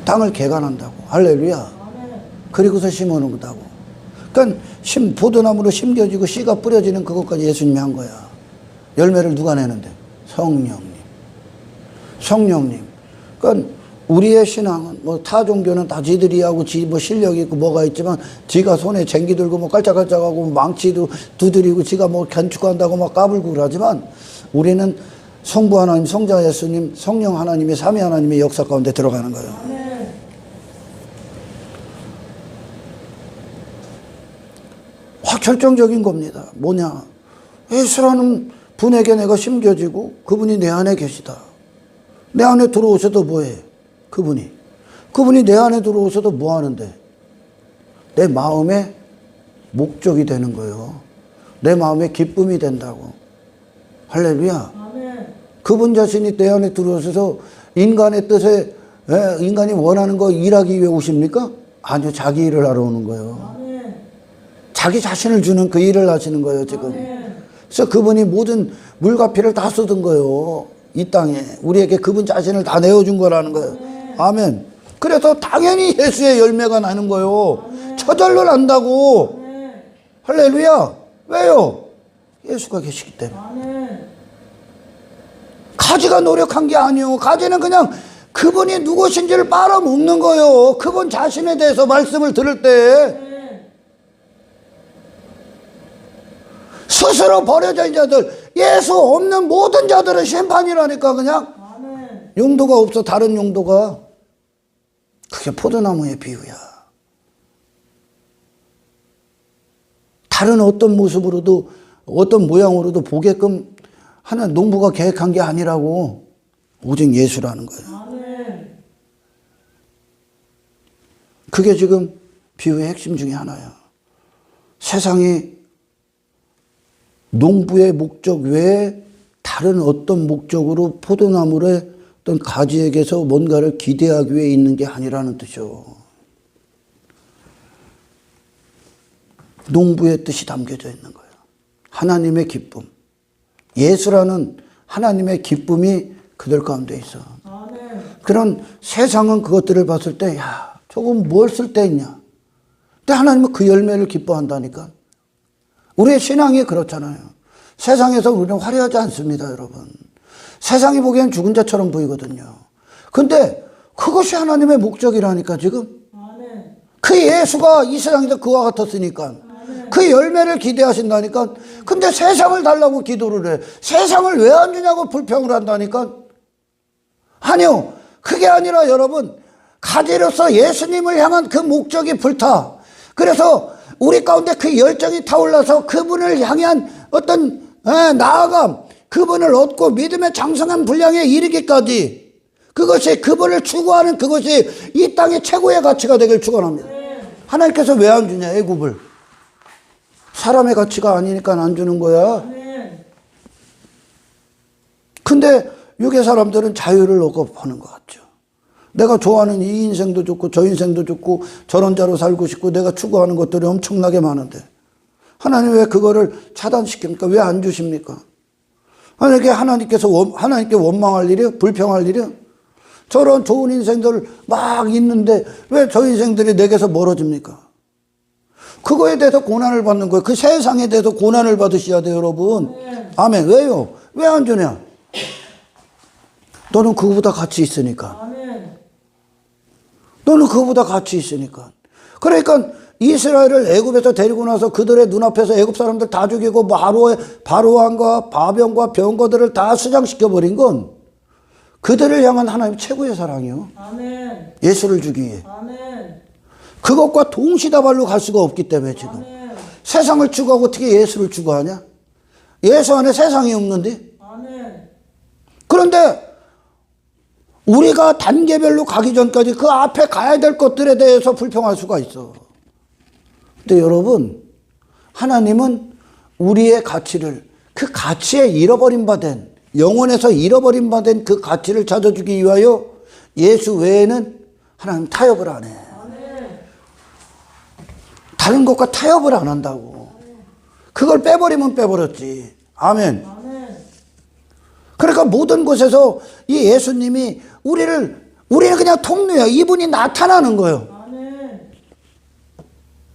땅을 개간한다고. 할렐루야. 그리고서 심어놓은 거다고. 그러니까 포도나무로 심겨지고 씨가 뿌려지는 그것까지 예수님이 한 거야. 열매를 누가 내는데? 성령님. 성령님. 그러니까 우리의 신앙은 뭐 타 종교는 다 지들이 하고 뭐 실력이 있고 뭐가 있지만, 지가 손에 쟁기 들고 뭐 깔짝깔짝하고 망치도 두드리고 지가 뭐 건축한다고 막 까불고 그러지만, 우리는 성부 하나님, 성자 예수님, 성령 하나님의 삼위 하나님의 역사 가운데 들어가는 거예요. 결정적인 겁니다. 뭐냐? 예수라는 분에게 내가 심겨지고 그분이 내 안에 계시다. 내 안에 들어오셔도 뭐해? 그분이 내 안에 들어오셔도 뭐 하는데? 내 마음의 목적이 되는 거예요. 내 마음의 기쁨이 된다고. 할렐루야. 아멘. 그분 자신이 내 안에 들어오셔서 인간의 뜻에, 인간이 원하는 거 일하기 위해 오십니까? 아니요. 자기 일을 하러 오는 거예요. 자기 자신을 주는 그 일을 하시는 거예요, 지금. 그래서 그분이 모든 물과 피를 다 쏟은 거예요. 이 땅에. 우리에게 그분 자신을 다 내어준 거라는 거예요. 아멘. 그래서 당연히 예수의 열매가 나는 거요. 저절로 난다고. 할렐루야. 왜요? 예수가 계시기 때문에. 가지가 노력한 게 아니요. 가지는 그냥 그분이 누구신지를 빨아먹는 거요. 그분 자신에 대해서 말씀을 들을 때 스스로 버려진 자들, 예수 없는 모든 자들은 심판이라니까. 그냥 용도가 없어. 다른 용도가. 그게 포도나무의 비유야. 다른 어떤 모습으로도 어떤 모양으로도 보게끔 하는 농부가 계획한 게 아니라고. 오직 예수라는 거예요. 그게 지금 비유의 핵심 중에 하나야. 세상이 농부의 목적 외에 다른 어떤 목적으로 포도나무의 어떤 가지에게서 뭔가를 기대하기 위해 있는 게 아니라는 뜻이요. 농부의 뜻이 담겨져 있는 거예요. 하나님의 기쁨. 예수라는 하나님의 기쁨이 그들 가운데 있어. 그런 세상은 그것들을 봤을 때, 야, 저건 뭘 쓸 데 있냐. 근데 하나님은 그 열매를 기뻐한다니까. 우리의 신앙이 그렇잖아요. 세상에서 우리는 화려하지 않습니다, 여러분. 세상이 보기엔 죽은 자처럼 보이거든요. 근데 그것이 하나님의 목적이라니까, 지금. 그 예수가 이 세상에서 그와 같았으니까. 그 열매를 기대하신다니까. 근데 세상을 달라고 기도를 해. 세상을 왜 안 주냐고 불평을 한다니까. 아니요. 그게 아니라 여러분, 가지로서 예수님을 향한 그 목적이 불타. 그래서 우리 가운데 그 열정이 타올라서 그분을 향한 어떤 나아감, 그분을 얻고 믿음의 장성한 분량에 이르기까지, 그것이 그분을 추구하는 그것이 이 땅의 최고의 가치가 되길 축원합니다. 하나님께서 왜 안 주냐, 애굽을. 사람의 가치가 아니니까 안 주는 거야. 근데 육의 사람들은 자유를 얻고 보는 것 같죠. 내가 좋아하는 이 인생도 좋고 저 인생도 좋고 저런 자로 살고 싶고 내가 추구하는 것들이 엄청나게 많은데 하나님 왜 그거를 차단시킵니까? 왜 안 주십니까? 하나님께 원망할 일이요? 불평할 일이요? 저런 좋은 인생들 막 있는데 왜 저 인생들이 내게서 멀어집니까? 그거에 대해서 고난을 받는 거예요. 그 세상에 대해서 고난을 받으셔야 돼요, 여러분. 아멘. 왜요? 왜 안 주냐? 너는 그거보다 가치 있으니까. 너는 그거보다 가치 있으니까. 그러니까 이스라엘을 애굽에서 데리고 나서 그들의 눈앞에서 애굽 사람들 다 죽이고 바로왕과 바병과 병거들을 다 수장시켜버린 건 그들을 향한 하나님 최고의 사랑이요. 아멘. 예수를 주기 위해. 아멘. 그것과 동시다발로 갈 수가 없기 때문에 지금. 아멘. 세상을 추구하고 어떻게 예수를 추구하냐? 예수 안에 세상이 없는데. 아멘. 그런데 우리가 단계별로 가기 전까지 그 앞에 가야 될 것들에 대해서 불평할 수가 있어. 근데 여러분, 하나님은 우리의 가치를, 그 가치에 잃어버린 바 된, 영혼에서 잃어버린 바 된 그 가치를 찾아주기 위하여 예수 외에는 하나님 타협을 안 해. 다른 것과 타협을 안 한다고. 그걸 빼버리면 빼버렸지. 아멘. 그러니까 모든 곳에서 이 예수님이 우리는 그냥 통로야. 이분이 나타나는 거예요.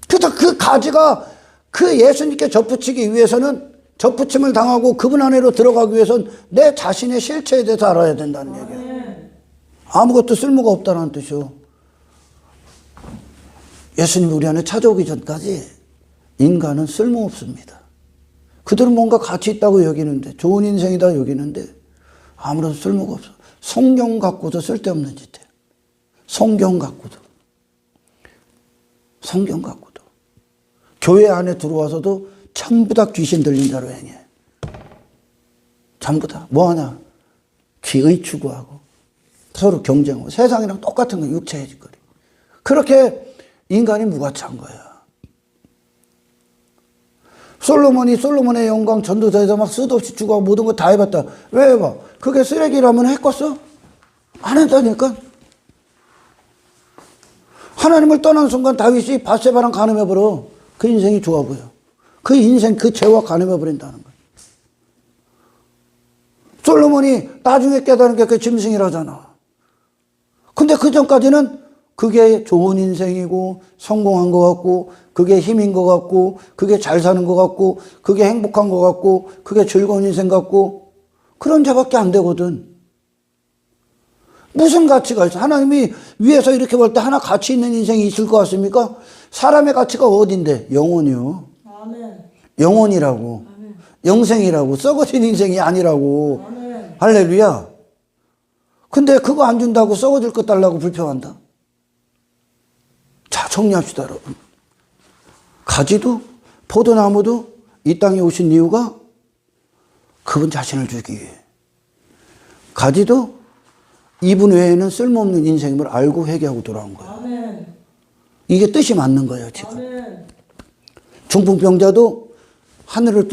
그래서 그 가지가 그 예수님께 접붙이기 위해서는 접붙임을 당하고 그분 안으로 들어가기 위해서는 내 자신의 실체에 대해서 알아야 된다는 얘기예요. 아무것도 쓸모가 없다는 뜻이요. 예수님이 우리 안에 찾아오기 전까지 인간은 쓸모없습니다. 그들은 뭔가 가치 있다고 여기는데, 좋은 인생이다 여기는데 아무런 쓸모가 없어. 성경 갖고도 쓸데없는 짓이에요. 성경 갖고도. 교회 안에 들어와서도 전부 다 귀신 들린 자로 행해. 전부 다. 뭐하냐? 기의 추구하고 서로 경쟁하고 세상이랑 똑같은 거 육체의 짓거리. 그렇게 인간이 무가치한 거야. 솔로몬의 영광 전도서에서 막 수도 없이 추구하고 모든 거 다 해봤다. 왜 해봐? 그게 쓰레기라면 했겠어? 안 한다니까? 하나님을 떠난 순간 다윗이 밧세바랑 간음해버려. 그 인생이 좋아 보여. 그 인생, 그 죄와 간음해버린다는 거야. 솔로몬이 나중에 깨달은 게 그 짐승이라잖아. 근데 그 전까지는 그게 좋은 인생이고 성공한 것 같고 그게 힘인 것 같고 그게 잘 사는 것 같고 그게 행복한 것 같고 그게 즐거운 인생 같고 그런 자밖에 안 되거든. 무슨 가치가 있어? 하나님이 위에서 이렇게 볼 때 하나 가치 있는 인생이 있을 것 같습니까? 사람의 가치가 어딘데? 영혼이요. 아멘. 영혼이라고. 아멘. 영생이라고. 썩어진 인생이 아니라고. 아멘. 할렐루야. 근데 그거 안 준다고 썩어질 것 달라고 불평한다. 자, 정리합시다, 여러분. 가지도 포도나무도 이 땅에 오신 이유가 그분 자신을 주기 위해. 가지도 이분 외에는 쓸모없는 인생임을 알고 회개하고 돌아온 거예요. 아멘. 이게 뜻이 맞는 거예요, 지금. 아멘. 중풍병자도 하늘을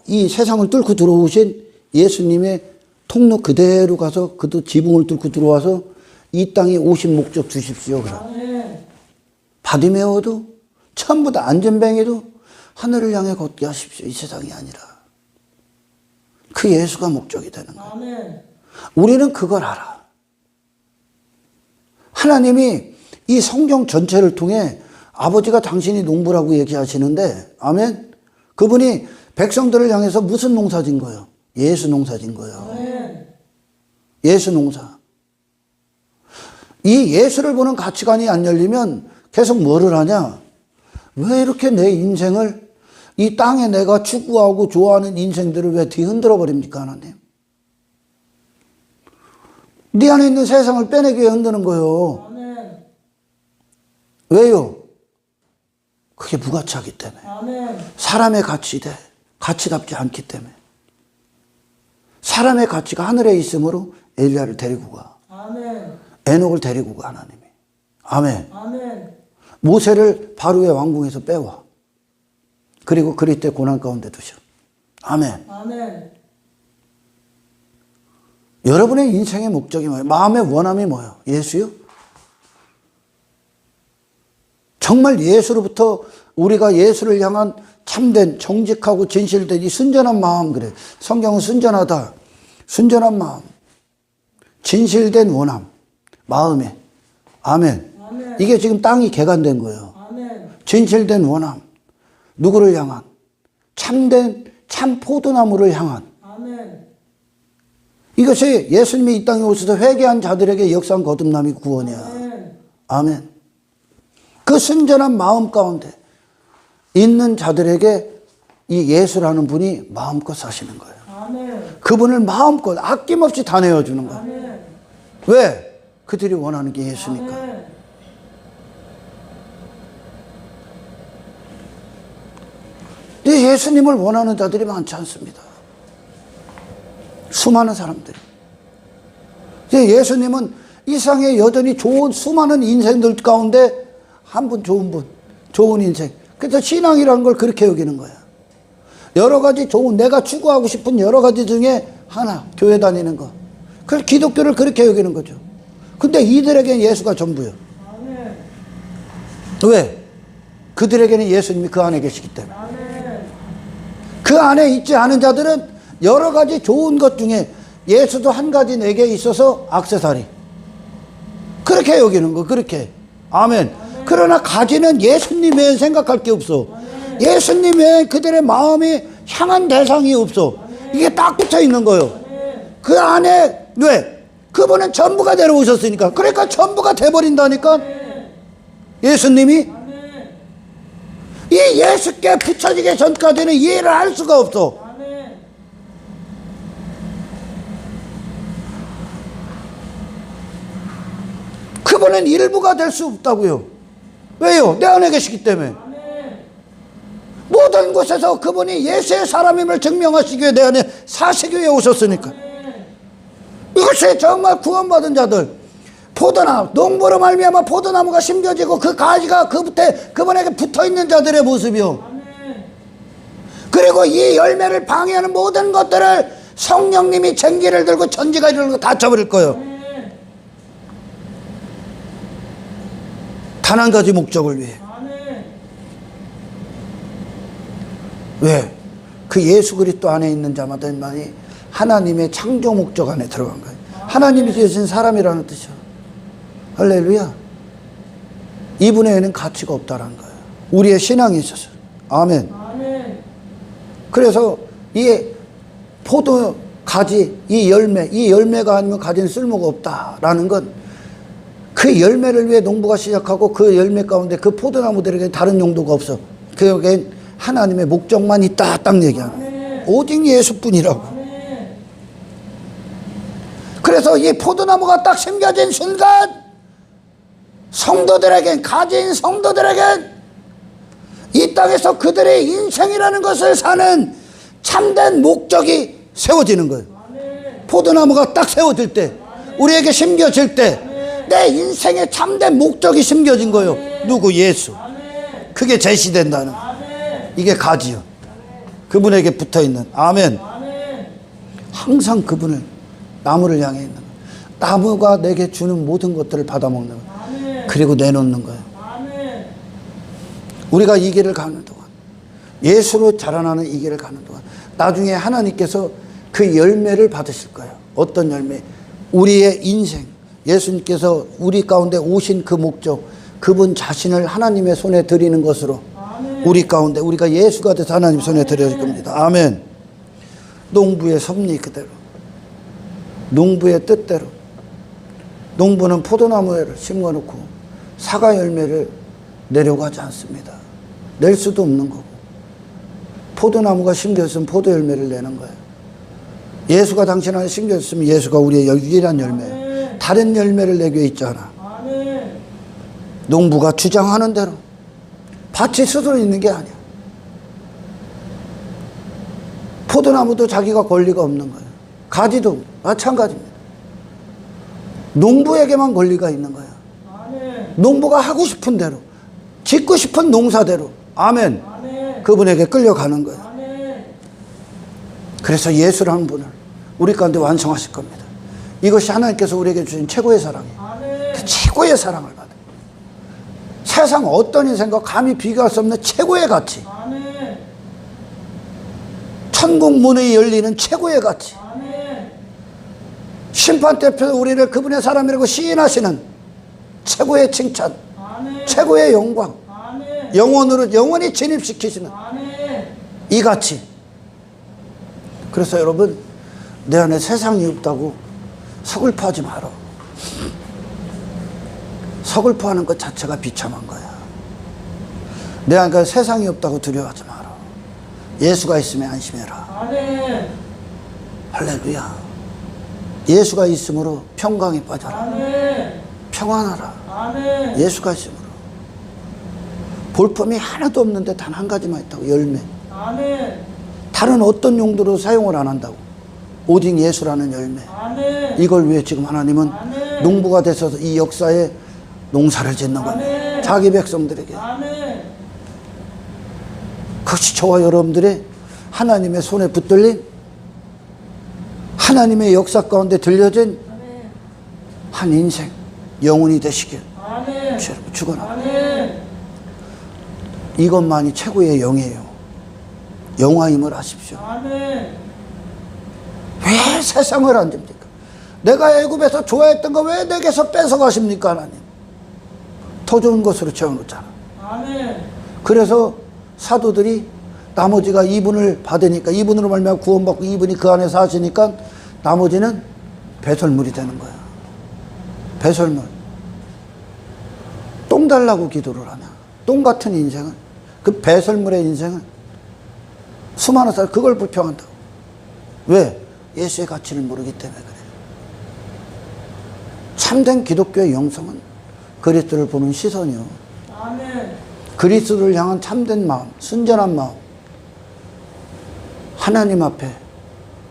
이 세상을 뚫고 들어오신 예수님의 통로 그대로 가서 그도 지붕을 뚫고 들어와서 이 땅에 오신 목적 주십시오. 아멘. 바디메어도 전부 다 안전뱅이도 하늘을 향해 걷게 하십시오. 이 세상이 아니라. 그 예수가 목적이 되는 거예요. 아멘. 우리는 그걸 알아. 하나님이 이 성경 전체를 통해 아버지가 당신이 농부라고 얘기하시는데, 아멘. 그분이 백성들을 향해서 무슨 농사 진 거예요? 예수 농사 진 거예요. 아멘. 예수 농사. 이 예수를 보는 가치관이 안 열리면 계속 뭐를 하냐? 왜 이렇게 내 인생을 이 땅에 내가 추구하고 좋아하는 인생들을 왜 뒤흔들어 버립니까, 하나님? 네 안에 있는 세상을 빼내기 위해 흔드는 거예요. 아멘. 왜요? 그게 무가치하기 때문에. 아멘. 사람의 가치답지 않기 때문에. 사람의 가치가 하늘에 있으므로 엘리야를 데리고 가. 아멘. 에녹을 데리고 가, 하나님이. 아멘. 아멘. 모세를 바로의 왕궁에서 빼와. 그리고 그리스도의 고난 가운데 두셔. 아멘. 아멘. 여러분의 인생의 목적이 뭐예요? 마음의 원함이 뭐예요? 예수요? 정말 예수로부터 우리가 예수를 향한 참된 정직하고 진실된 이 순전한 마음, 그래. 성경은 순전하다. 순전한 마음. 진실된 원함. 마음에. 아멘. 아멘. 이게 지금 땅이 개간된 거예요. 아멘. 진실된 원함. 누구를 향한? 참된 참 포도나무를 향한. 아멘. 이것이 예수님이 이 땅에 오셔서 회개한 자들에게 역사한 거듭남이 구원이야. 아멘. 아멘. 그 순전한 마음 가운데 있는 자들에게 이 예수라는 분이 마음껏 사시는 거예요. 아멘. 그분을 마음껏 아낌없이 다 내어주는 거예요. 아멘. 왜? 그들이 원하는 게 예수니까. 아멘. 근데 예수님을 원하는 자들이 많지 않습니다. 수많은 사람들이. 예수님은 이 세상에 여전히 좋은 수많은 인생들 가운데 한 분, 좋은 인생. 그래서 신앙이라는 걸 그렇게 여기는 거야. 여러 가지 좋은, 내가 추구하고 싶은 여러 가지 중에 하나, 교회 다니는 거. 그래서 기독교를 그렇게 여기는 거죠. 근데 이들에게는 예수가 전부예요. 아멘. 왜? 그들에게는 예수님이 그 안에 계시기 때문에. 아멘. 그 안에 있지 않은 자들은 여러 가지 좋은 것 중에 예수도 한 가지 내게 있어서 액세서리. 그렇게 여기는 거, 그렇게. 아멘. 그러나 가지는 예수님 외에 생각할 게 없어. 예수님 외에 그들의 마음이 향한 대상이 없어. 이게 딱 붙어 있는 거예요. 그 안에, 왜? 그분은 전부가 데려오셨으니까. 그러니까 전부가 돼버린다니까. 예수님이. 이 예수께 붙여지기 전까지는 이해를 할 수가 없어. 아멘. 그분은 일부가 될 수 없다고요. 왜요? 내 안에 계시기 때문에. 아멘. 모든 곳에서 그분이 예수의 사람임을 증명하시기 위해 내 안에 사시기 위해 오셨으니까. 이것이 정말 구원받은 자들. 포도나무, 농부로 말미암아 포도나무가 심겨지고 그 가지가 그분에게 붙어있는 자들의 모습이요. 아멘. 그리고 이 열매를 방해하는 모든 것들을 성령님이 쟁기를 들고 천지가 들고 다 쳐버릴 거예요. 아멘. 단 한 가지 목적을 위해. 아멘. 왜? 그 예수 그리스도 안에 있는 자마다만이 하나님의 창조 목적 안에 들어간 거예요. 하나님이 지으신 사람이라는 뜻이요. 할렐루야. 이분에게는 가치가 없다는 거예요. 우리의 신앙에 있어서. 아멘. 아멘. 그래서 이 포도 가지, 이 열매가 아니면 가지는 쓸모가 없다라는 건 그 열매를 위해 농부가 시작하고 그 열매 가운데 그 포도나무들에게 다른 용도가 없어. 그에겐 하나님의 목적만 있다. 딱 얘기하는 거예요. 오직 예수뿐이라고. 그래서 이 포도나무가 딱 심겨진 순간 성도들에겐, 가진 성도들에겐 이 땅에서 그들의 인생이라는 것을 사는 참된 목적이 세워지는 거예요. 포도나무가 딱 세워질 때, 우리에게 심겨질 때 내 인생의 참된 목적이 심겨진 거예요. 누구? 예수. 그게 제시된다는 거예요. 이게 가지요. 그분에게 붙어있는. 아멘. 항상 그분을, 나무를 향해 있는 거예요. 나무가 내게 주는 모든 것들을 받아먹는 거예요. 그리고 내놓는 거예요. 우리가 이 길을 가는 동안, 예수로 자라나는 이 길을 가는 동안 나중에 하나님께서 그 열매를 받으실 거예요. 어떤 열매? 우리의 인생, 예수님께서 우리 가운데 오신 그 목적, 그분 자신을 하나님의 손에 드리는 것으로 우리 가운데 우리가 예수가 돼서 하나님 손에 드릴 겁니다. 아멘. 농부의 섭리 그대로, 농부의 뜻대로. 농부는 포도나무를 심어놓고 사과 열매를 내려고 하지 않습니다. 낼 수도 없는 거고, 포도나무가 심겨있으면 포도 열매를 내는 거예요. 예수가 당신 안에 심겨있으면 예수가 우리의 유일한 열매예요. 다른 열매를 내게 있잖아. 농부가 주장하는 대로 밭이 스스로 있는 게 아니야. 포도나무도 자기가 권리가 없는 거예요. 가지도 마찬가지입니다. 농부에게만 권리가 있는 거야. 농부가 하고 싶은 대로, 짓고 싶은 농사대로. 아멘. 그분에게 끌려가는 거예요. 그래서 예수라는 분을 우리 가운데 완성하실 겁니다. 이것이 하나님께서 우리에게 주신 최고의 사랑이에요. 그 최고의 사랑을 받아요. 세상 어떤 인생과 감히 비교할 수 없는 최고의 가치. 천국 문이 열리는 최고의 가치. 심판 때에서 우리를 그분의 사람이라고 시인하시는 최고의 칭찬. 최고의 영광. 영원으로 영원히 진입시키시는 이 가치. 그래서 여러분, 내 안에 세상이 없다고 서글퍼하지 마라. 서글퍼하는 것 자체가 비참한 거야. 내 안에 세상이 없다고 두려워하지 마라. 예수가 있으면 안심해라. 아멘. 할렐루야. 예수가 있으므로 평강에 빠져라. 아멘. 평안하라. 아멘. 예수가 있으므로. 볼품이 하나도 없는데 단 한 가지만 있다고. 열매. 아멘. 다른 어떤 용도로 사용을 안 한다고. 오직 예수라는 열매. 아멘. 이걸 위해 지금 하나님은 아멘. 농부가 되셔서 이 역사에 농사를 짓는 겁니다. 아멘. 자기 백성들에게. 아멘. 그것이 저와 여러분들의 하나님의 손에 붙들린, 하나님의 역사 가운데 들려진 한 인생, 영혼이 되시길 아멘. 축원합니다. 아멘. 이것만이 최고의 영이에요. 영화임을 아십시오. 아멘. 왜 세상을 안 줍니까? 내가 애굽에서 좋아했던 거 왜 내게서 뺏어가십니까, 하나님? 더 좋은 것으로 채워놓잖아. 아멘. 그래서 사도들이 나머지가 이분을 받으니까, 이분으로 말미암아 구원받고 이분이 그 안에 사시니까 나머지는 배설물이 되는 거야. 배설물. 똥 달라고 기도를 하냐. 똥 같은 인생은, 그 배설물의 인생은 수많은 사람 그걸 불평한다고. 왜? 예수의 가치를 모르기 때문에 그래요. 참된 기독교의 영성은 그리스도를 보는 시선이요. 아멘. 그리스도를 향한 참된 마음, 순전한 마음, 하나님 앞에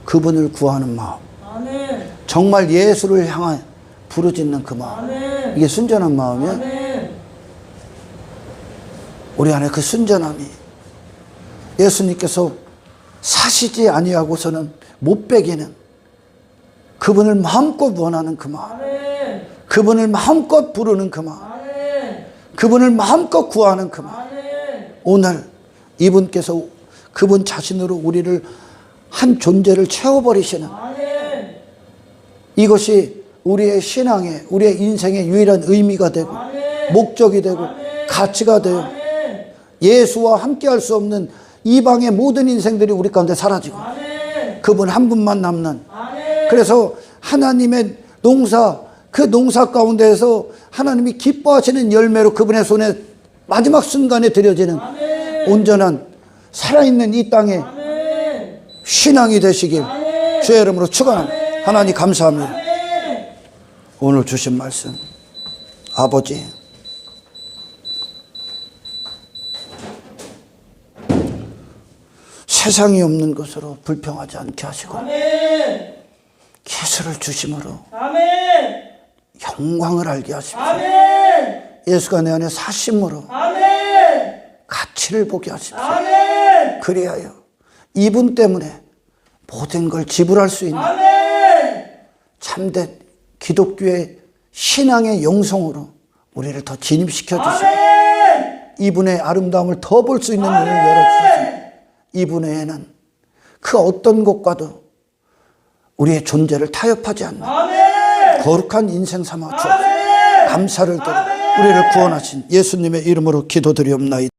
그분을 구하는 마음, 아멘. 정말 예수를 향해 부르짖는 그 마음. 아멘. 이게 순전한 마음이야. 아멘. 우리 안에 그 순전함이, 예수님께서 사시지 아니하고서는 못 빼기는 그분을 마음껏 원하는 그 마음, 아멘. 그분을 마음껏 부르는 그 마음, 아멘. 그분을 마음껏 구하는 그 마음. 아멘. 오늘 이분께서 그분 자신으로 우리를 한 존재를 채워버리시는 아멘. 이것이 우리의 신앙에, 우리의 인생의 유일한 의미가 되고 아멘. 목적이 되고 아멘. 가치가 되어 아멘. 예수와 함께할 수 없는 이방의 모든 인생들이 우리 가운데 사라지고 아멘. 그분 한 분만 남는. 아멘. 그래서 하나님의 농사, 그 농사 가운데에서 하나님이 기뻐하시는 열매로 그분의 손에 마지막 순간에 드려지는 아멘. 온전한 살아있는 이 땅에 아멘. 신앙이 되시길 아멘. 주의 이름으로 축원합니다. 하나님 감사합니다. 아멘. 오늘 주신 말씀, 아버지, 세상이 없는 것으로 불평하지 않게 하시고 아멘. 기술을 주심으로 아멘. 영광을 알게 하십시오. 아멘. 예수가 내 안에 사심으로 아멘. 가치를 보게 하십시오. 아멘. 그리하여 이분 때문에 모든 걸 지불할 수 있는 아멘. 참된 기독교의 신앙의 영성으로 우리를 더 진입시켜 주시고 아멘. 이분의 아름다움을 더 볼 수 있는 눈을 열어주셔서 이분 외에는 그 어떤 것과도 우리의 존재를 타협하지 않는 아멘. 거룩한 인생 삼아 주옵소서. 아멘. 감사를 드려 우리를 구원하신 예수님의 이름으로 기도드리옵나이다.